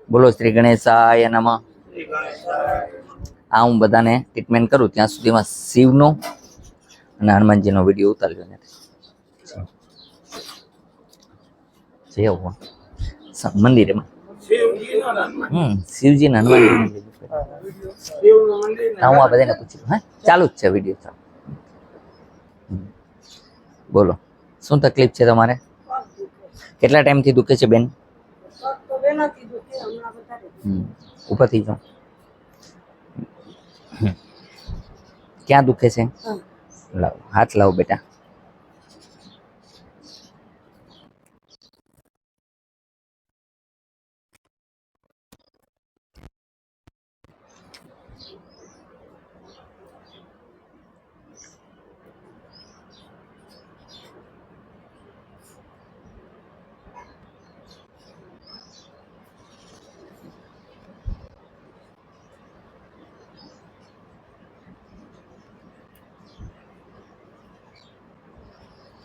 બોલો શ્રી ગણેશાય નમઃ। આ હું બધાને ટ્રીટમેન્ટ કરું ત્યાં સુધીમાં શિવનો અને હનુમાનજીનો વિડીયો ઉતારજો ને જય ભગવાન મંદિરમાં શિવજી ને હનુમાનજી હું આ બધાને પૂછ્યું હા ચાલુ જ છે વિડીયો ચાલુ। બોલો શું તકલીફ છે તમારે? કેટલા ટાઈમથી દુખે છે બેન? ઉપરથી જાઓ ક્યાં દુખે છે? લાવો હાથ લાવો બેટા।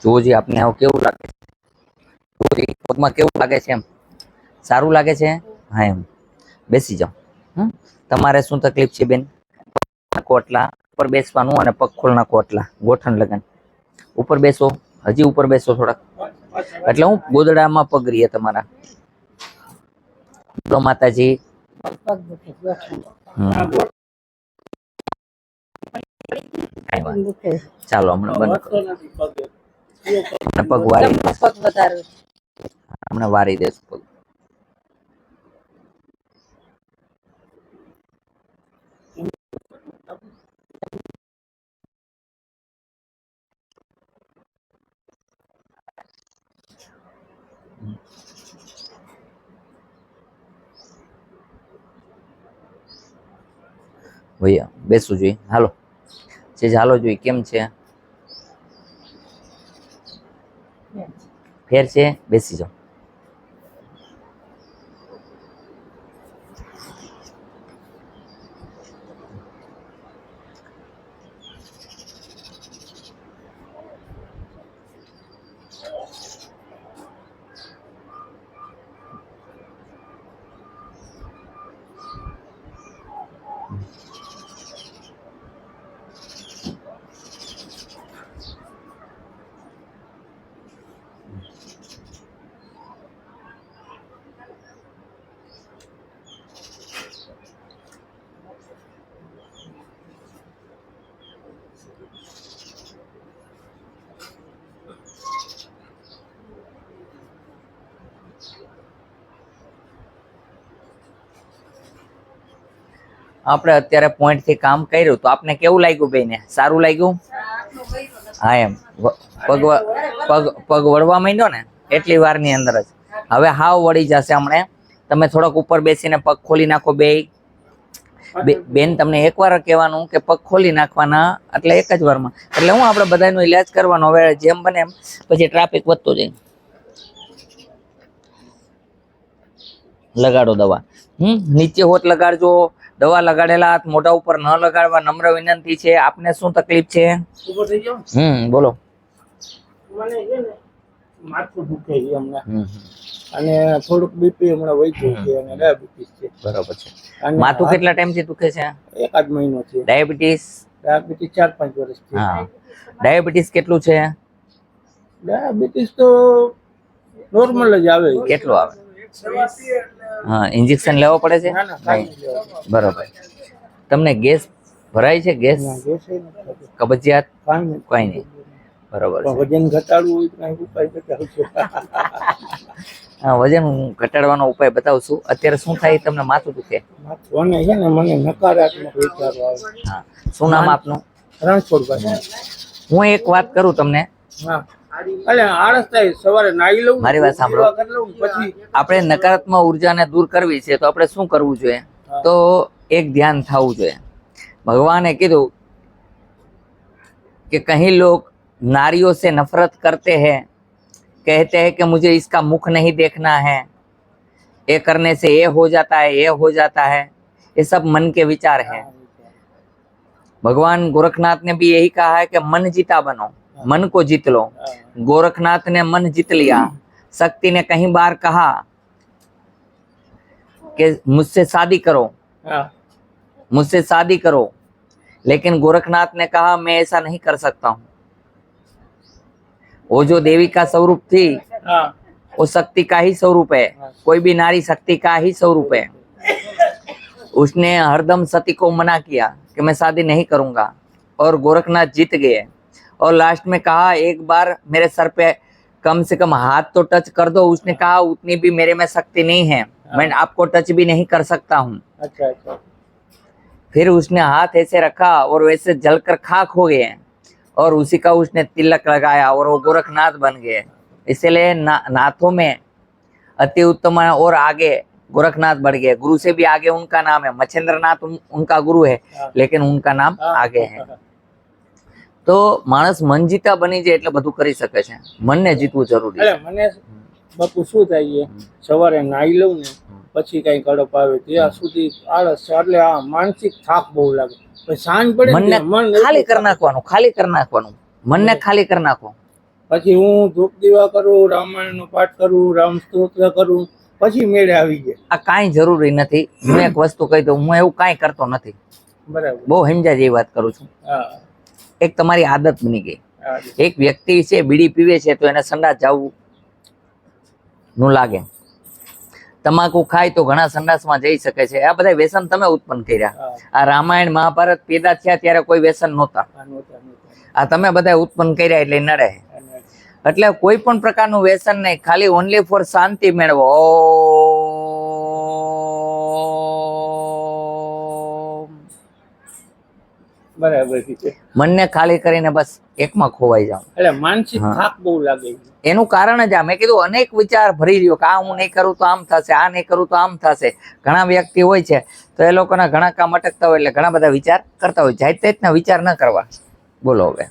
જોજી આપને આવું કેવું લાગે છે? પગમાં કેવું લાગે છે? એમ સારું લાગે છે? હા એમ બેસી જાઓ। તમારે શું તકલીફ છે બેન? કોટલા ઉપર બેસવાનું અને પગ ખોલના કોટલા ગોઠણ લગન ઉપર બેસો, હજી ઉપર બેસો થોડાક, એટલે હું ગોદડામાં પગ રહીએ તમારા। બોલો માતાજી। ચાલો હમણાં બંધ કરો, પગ વારી હમણાં વારી દેશું પગ। ભૈયા બેસવું જોઈએ, હાલો છે હાલો જોઈએ। કેમ છે? ફેર છે? બેસી જાઓ। આપણે અત્યારે પોઈન્ટ થી કામ કર્યું તો આપને કેવું લાગ્યું બેને? સારું લાગ્યું? હા એમ પગ પગ વળવા માંડ્યો ને એટલી વાર ની અંદર જ હવે હાવ વળી જશે હમણાં। તમે થોડોક ઉપર બેસીને પગ ખોલી નાખો બે બેન। તમને એકવાર કહેવાનું કે પગ ખોલી નાખવાના એટલે એક જ વારમાં, એટલે હું આપણે બધાનો ઈલાજ કરવાનો। હવે જેમ બને એમ પછી ટ્રાફિક વધતો જાય। લગાડો દવા, નીચે હોઠ લગાડજો। દવા લગાડેલા હાથ મોઢા ઉપર ન લગાડવા નમ્ર વિનંતી છે। આપને શું તકલીફ છે? બોલો। મને છે ને માથું દુખે છે હમણાં અને થોડુંક બીપી હમણાં વધ્યું છે અને ડાયાબિટીસ છે। બરાબર છે। માથું કેટલા ટાઈમ થી દુખે છે? એકાદ મહિનો છે। ડાયાબિટીસ? ડાયાબિટીસ 4-5 વર્ષથી। હા ડાયાબિટીસ કેટલું છે? ડાયાબિટીસ તો નોર્મલ જ આવે। કેટલું આવે? હા ઇન્જેક્શન લેવો પડે છે? બરાબર। તમને ગેસ ભરાય છે? ગેસ કબજિયાત કઈ નહીં? બરોબર છે। વજન ઘટાડવું હોય તો કઈ ઉપાય બતાવશો? હા વજન ઘટાડવાનો ઉપાય બતાવશું। અત્યારે શું થાય તમને માથું દુખે? મને છે ને મને નકારાત્મક વિચારો આવે। હા શું નામ આપનું? રણછોડભાઈ। હું એક વાત કરું તમને। હા એટલે આળસ થાય, સવારે નાઈ લઉં, મારી વાત સાંભળો। પછી આપણે નકારાત્મક ઉર્જાને દૂર કરવી છે તો આપણે શું કરવું જોઈએ? તો એક ધ્યાન થવું જોઈએ। ભગવાને કીધું कि कहीं लोग नारियों से नफरत करते हैं, कहते हैं कि मुझे इसका मुख नहीं देखना है, ये करने से ये हो जाता है, ये हो जाता है। ये सब मन के विचार हैं। भगवान गोरखनाथ ने भी यही कहा है कि मन जीता बनो, मन को जीत लो। गोरखनाथ ने मन जीत लिया। शक्ति ने कहीं बार कहा कि मुझसे शादी करो, हाँ मुझसे शादी करो, लेकिन गोरखनाथ ने कहा मैं ऐसा नहीं कर सकता हूँ। वो जो देवी का स्वरूप थी हाँ वो शक्ति का ही स्वरूप है, कोई भी नारी शक्ति का ही स्वरूप है। उसने हरदम सती को मना किया कि मैं शादी नहीं करूंगा, और गोरखनाथ जीत गए। और लास्ट में कहा एक बार मेरे सर पे कम से कम हाथ तो टच कर दो। उसने कहा उतनी भी मेरे में शक्ति नहीं है, मैं आपको टच भी नहीं कर सकता हूँ। अच्छा अच्छा फिर उसने हाथ ऐसे रखा और वैसे जलकर खाक हो गए, और उसी का उसने तिलक लगाया और वो गोरखनाथ बन गए। इसलिए नाथों में अति उत्तम और आगे गोरखनाथ बढ़ गए। गुरु से भी आगे उनका नाम है। मच्छेंद्र नाथ उनका गुरु है, लेकिन उनका नाम आगे है। તો માણસ મન જીતા બની જાય એટલે બધું કરી શકે છે. મનને જીતવું જરૂરી છે. એટલે મને બાપુ શું થાય છે, સવારે નાઈ લઉં ને પછી કઈ કડપ આવે ત્યાં સુધી આળસ છે, એટલે આ માનસિક થાક બહુ લાગે. પછી સાંજ પડે મનને ને મન ખાલી કરી નાખવાનું, ખાલી કરી નાખવાનું, મનને ખાલી કરી નાખો. પછી હું ધૂપ દીવા કરું, રામાયણનો પાઠ કરું, રામ સ્તોત્ર કરું, પછી મેળે આવી જાય. આ કાંઈ જરૂરી નથી. હું એક વસ્તુ કહી દઉં, હું એવું કાંઈ કરતો નથી. બરાબર. બહુ સમજ્યા જેવી વાત કરું છું. હા એક તમારી આદત બની ગઈ. હા એક વ્યક્તિ છે બીડી પીવે છે તો એને સંડાસ જવું નું લાગે. તમાકુ ખાય તો ઘણા સંડાસમાં જઈ શકે છે. આ બધા વ્યસન તમે ઉત્પન્ન કર્યા. હા આ રામાયણ મહાભારત પેદા થયા ત્યારે કોઈ વ્યસન નહોતા. હા, નહોતા, નહોતા. આ તમે બધા ઉત્પન્ન કર્યા એટલે નડે. અને એટલે કોઈ પણ પ્રકારનું વ્યસન નહીં, ખાલી ઓનલી ફોર શાંતિ મેળવો. બરાબર છે. મનને ખાલી કરીને બસ એકમાં ખોવાઈ જાઓ. એટલે માનસિક થાક બહુ લાગે છે. એનું કારણ જ આ મેં કીધું, અનેક વિચાર ભરી રહ્યો કે આ હું નહીં કરું તો આમ થશે, આ નહીં કરું તો આમ થશે. ઘણા વ્યક્તિ હોય છે તો એ લોકોના ઘણા કામ અટકતા હોય એટલે ઘણા બધા વિચાર કરતા હોય. જાત જાતના વિચાર ન કરવા. બોલો હવે.